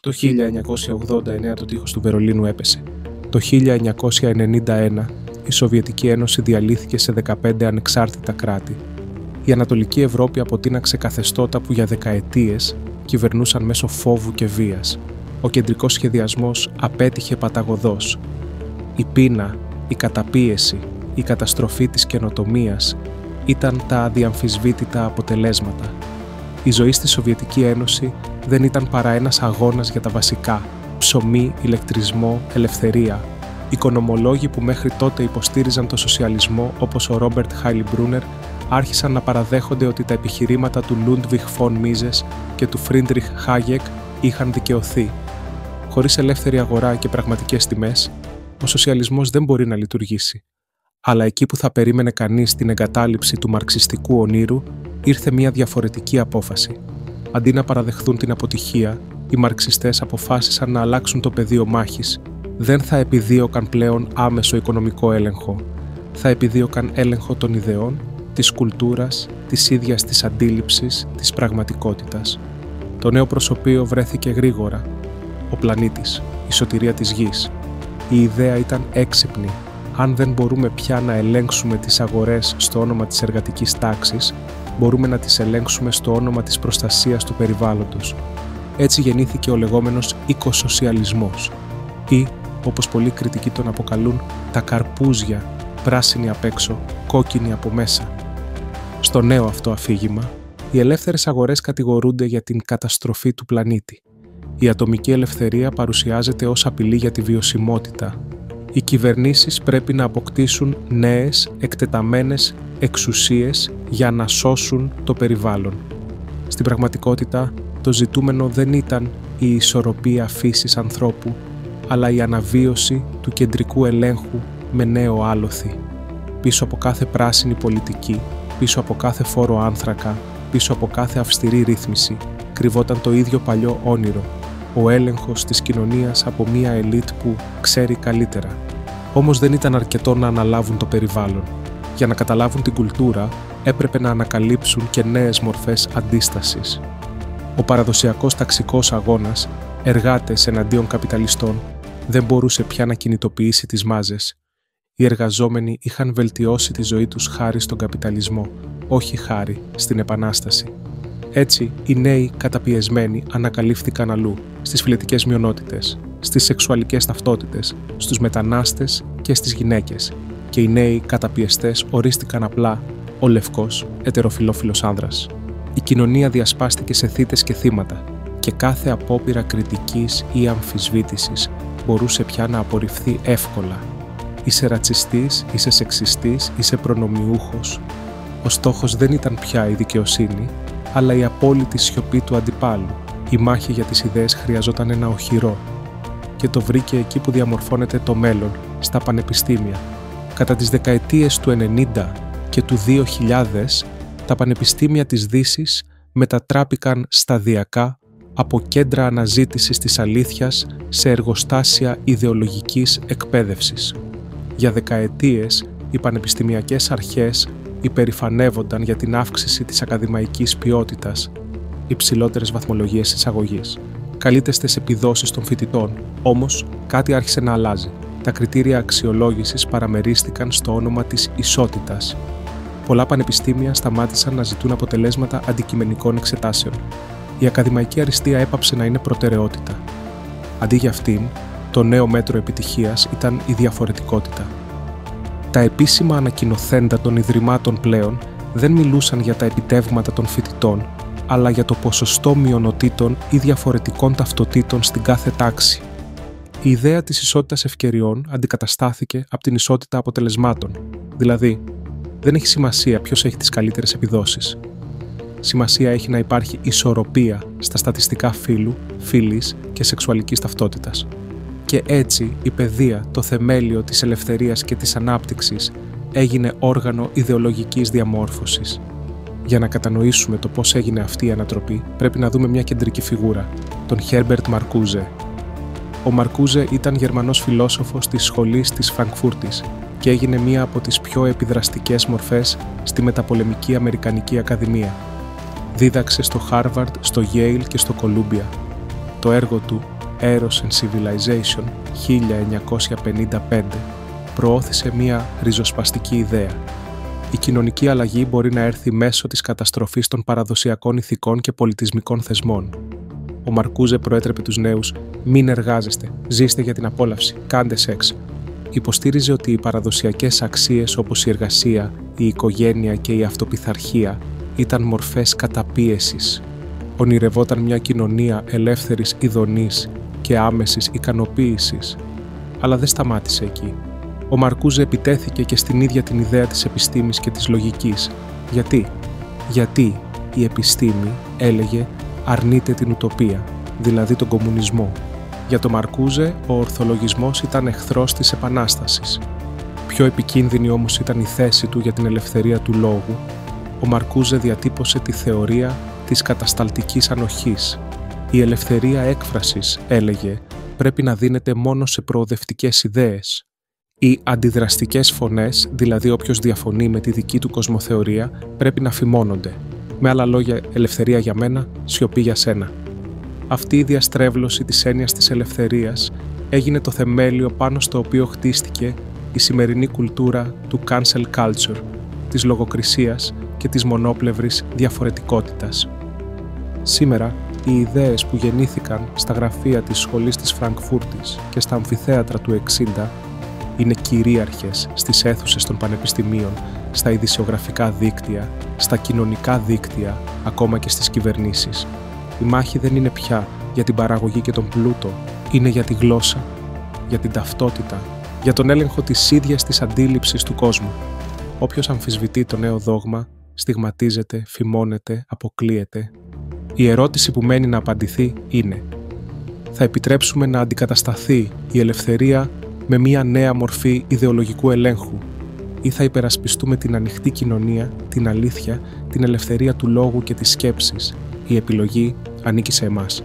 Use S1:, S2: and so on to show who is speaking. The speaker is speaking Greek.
S1: Το 1989 το τείχος του Βερολίνου έπεσε. Το 1991 η Σοβιετική Ένωση διαλύθηκε σε 15 ανεξάρτητα κράτη. Η Ανατολική Ευρώπη αποτείναξε καθεστώτα που για δεκαετίες κυβερνούσαν μέσω φόβου και βίας. Ο κεντρικός σχεδιασμός απέτυχε παταγωδώς. Η πείνα, η καταπίεση, η καταστροφή της καινοτομίας ήταν τα αδιαμφισβήτητα αποτελέσματα. Η ζωή στη Σοβιετική Ένωση δεν ήταν παρά ένας αγώνας για τα βασικά: ψωμί, ηλεκτρισμό, ελευθερία. Οικονομολόγοι που μέχρι τότε υποστήριζαν το σοσιαλισμό, όπως ο Ρόμπερτ Χάιλιμπρούνερ, άρχισαν να παραδέχονται ότι τα επιχειρήματα του Λούντβιχ φον Μίζες και του Φρίντριχ Χάγεκ είχαν δικαιωθεί. Χωρίς ελεύθερη αγορά και πραγματικές τιμές, ο σοσιαλισμός δεν μπορεί να λειτουργήσει. Αλλά εκεί που θα περίμενε κανείς την εγκατάλειψη του μαρξιστικού ονείρου, ήρθε μια διαφορετική απόφαση. Αντί να παραδεχθούν την αποτυχία, οι μαρξιστές αποφάσισαν να αλλάξουν το πεδίο μάχης. Δεν θα επιδίωκαν πλέον άμεσο οικονομικό έλεγχο. Θα επιδίωκαν έλεγχο των ιδεών, της κουλτούρας, της ίδιας της αντίληψης, της πραγματικότητας. Το νέο προσωπείο βρέθηκε γρήγορα. Ο πλανήτης, η σωτηρία της γης. Η ιδέα ήταν έξυπνη. Αν δεν μπορούμε πια να ελέγξουμε τις αγορές στο όνομα της εργατικής τάξης, μπορούμε να τις ελέγξουμε στο όνομα της προστασίας του περιβάλλοντος. Έτσι γεννήθηκε ο λεγόμενος οικοσοσιαλισμός ή, όπως πολλοί κριτικοί τον αποκαλούν, τα καρπούζια, πράσινοι απ' έξω, κόκκινοι από μέσα. Στο νέο αυτό αφήγημα, οι ελεύθερες αγορές κατηγορούνται για την καταστροφή του πλανήτη. Η ατομική ελευθερία παρουσιάζεται ως απειλή για τη βιωσιμότητα. Οι κυβερνήσεις πρέπει να αποκτήσουν νέες, εκτεταμένες εξουσίες για να σώσουν το περιβάλλον. Στην πραγματικότητα, το ζητούμενο δεν ήταν η ισορροπία φύσης ανθρώπου, αλλά η αναβίωση του κεντρικού ελέγχου με νέο άλοθη. Πίσω από κάθε πράσινη πολιτική, πίσω από κάθε φόρο άνθρακα, πίσω από κάθε αυστηρή ρύθμιση, κρυβόταν το ίδιο παλιό όνειρο: ο έλεγχος της κοινωνίας από μία ελίτ που ξέρει καλύτερα. Όμως δεν ήταν αρκετό να αναλάβουν το περιβάλλον. Για να καταλάβουν την κουλτούρα, έπρεπε να ανακαλύψουν και νέες μορφές αντίστασης. Ο παραδοσιακός ταξικός αγώνας, εργάτες εναντίον καπιταλιστών, δεν μπορούσε πια να κινητοποιήσει τις μάζες. Οι εργαζόμενοι είχαν βελτιώσει τη ζωή τους χάρη στον καπιταλισμό, όχι χάρη στην Επανάσταση. Έτσι, οι νέοι καταπιεσμένοι ανακαλύφθηκαν αλλού, στις φυλετικές μειονότητες, στις σεξουαλικές ταυτότητες, στους μετανάστες και στις γυναίκες, και οι νέοι καταπιεστές ορίστηκαν απλά ο λευκός, ετεροφιλόφιλος άνδρας. Η κοινωνία διασπάστηκε σε θύτες και θύματα, και κάθε απόπειρα κριτικής ή αμφισβήτησης μπορούσε πια να απορριφθεί εύκολα. Είσαι ρατσιστής, είσαι σεξιστής, είσαι προνομιούχος. Ο στόχος δεν ήταν πια η δικαιοσύνη, αλλά η απόλυτη σιωπή του αντιπάλου. Η μάχη για τις ιδέες χρειαζόταν ένα οχυρό, και το βρήκε εκεί που διαμορφώνεται το μέλλον, στα πανεπιστήμια. Κατά τις δεκαετίες του 90 και του 2000, τα πανεπιστήμια της Δύσης μετατράπηκαν σταδιακά από κέντρα αναζήτησης της αλήθειας σε εργοστάσια ιδεολογικής εκπαίδευσης. Για δεκαετίες, οι πανεπιστημιακές αρχές υπερηφανεύονταν για την αύξηση της ακαδημαϊκής ποιότητας, υψηλότερες βαθμολογίες εισαγωγής, καλύτερες επιδόσεις των φοιτητών. Όμως, κάτι άρχισε να αλλάζει. Τα κριτήρια αξιολόγησης παραμερίστηκαν στο όνομα της ισότητας. Πολλά πανεπιστήμια σταμάτησαν να ζητούν αποτελέσματα αντικειμενικών εξετάσεων. Η ακαδημαϊκή αριστεία έπαψε να είναι προτεραιότητα. Αντί για αυτήν, το νέο μέτρο επιτυχίας ήταν η διαφορετικότητα. Τα επίσημα ανακοινοθέντα των ιδρυμάτων πλέον δεν μιλούσαν για τα επιτεύγματα των φοιτητών, αλλά για το ποσοστό μειονοτήτων ή διαφορετικών ταυτοτήτων στην κάθε τάξη. Η ιδέα της ισότητας ευκαιριών αντικαταστάθηκε από την ισότητα αποτελεσμάτων. Δηλαδή, δεν έχει σημασία ποιος έχει τις καλύτερες επιδόσεις. Σημασία έχει να υπάρχει ισορροπία στα στατιστικά φύλου, φύλης και σεξουαλικής ταυτότητας. Και έτσι η παιδεία, το θεμέλιο της ελευθερίας και της ανάπτυξης, έγινε όργανο ιδεολογικής διαμόρφωσης. Για να κατανοήσουμε το πώς έγινε αυτή η ανατροπή, πρέπει να δούμε μια κεντρική φιγούρα, τον Χέρμπερτ Μαρκούζε. Ο Μαρκούζε ήταν Γερμανός φιλόσοφος της σχολής της Φραγκφούρτης και έγινε μία από τις πιο επιδραστικές μορφές στη μεταπολεμική Αμερικανική Ακαδημία. Δίδαξε στο Χάρβαρντ, στο Yale και στο Κολούμπια. Το έργο του Eros and Civilization 1955 προώθησε μία ριζοσπαστική ιδέα. Η κοινωνική αλλαγή μπορεί να έρθει μέσω της καταστροφής των παραδοσιακών ηθικών και πολιτισμικών θεσμών. Ο Μαρκούζε προέτρεπε τους νέους «Μην εργάζεστε, ζήστε για την απόλαυση, κάντε σεξ». Υποστήριζε ότι οι παραδοσιακές αξίες όπως η εργασία, η οικογένεια και η αυτοπιθαρχία ήταν μορφές καταπίεσης. Ονειρευόταν μια κοινωνία ελεύθερης ειδονής και άμεσης ικανοποίησης. Αλλά δεν σταμάτησε εκεί. Ο Μαρκούζε επιτέθηκε και στην ίδια την ιδέα της επιστήμης και της λογικής. Γιατί η επιστήμη, έλεγε, αρνείται την ουτοπία, δηλαδή τον κομμουνισμό. Για τον Μαρκούζε, ο ορθολογισμός ήταν εχθρός της Επανάστασης. Πιο επικίνδυνη όμως ήταν η θέση του για την ελευθερία του λόγου. Ο Μαρκούζε διατύπωσε τη θεωρία της κατασταλτικής ανοχής. Η ελευθερία έκφρασης, έλεγε, πρέπει να δίνεται μόνο σε προοδευτικές ιδέες. Οι αντιδραστικές φωνές, δηλαδή όποιος διαφωνεί με τη δική του κοσμοθεωρία, πρέπει να φημώνονται. Με άλλα λόγια, ελευθερία για μένα, σιωπή για σένα. Αυτή η διαστρέβλωση της έννοιας της ελευθερίας έγινε το θεμέλιο πάνω στο οποίο χτίστηκε η σημερινή κουλτούρα του cancel culture, της λογοκρισίας και της μονόπλευρης διαφορετικότητας. Σήμερα, οι ιδέες που γεννήθηκαν στα γραφεία της σχολής της Φραγκφούρτης και στα αμφιθέατρα του 60 είναι κυρίαρχες στις αίθουσες των πανεπιστημίων, στα ειδησιογραφικά δίκτυα, στα κοινωνικά δίκτυα, ακόμα και στις κυβερνήσεις. Η μάχη δεν είναι πια για την παραγωγή και τον πλούτο, είναι για τη γλώσσα, για την ταυτότητα, για τον έλεγχο της ίδιας της αντίληψης του κόσμου. Όποιος αμφισβητεί το νέο δόγμα, στιγματίζεται, φημώνεται, αποκλείεται. Η ερώτηση που μένει να απαντηθεί είναι: θα επιτρέψουμε να αντικατασταθεί η ελευθερία με μια νέα μορφή ιδεολογικού ελέγχου, ή θα υπερασπιστούμε την ανοιχτή κοινωνία, την αλήθεια, την ελευθερία του λόγου και της σκέψης? Η επιλογή ανήκει σε εμάς.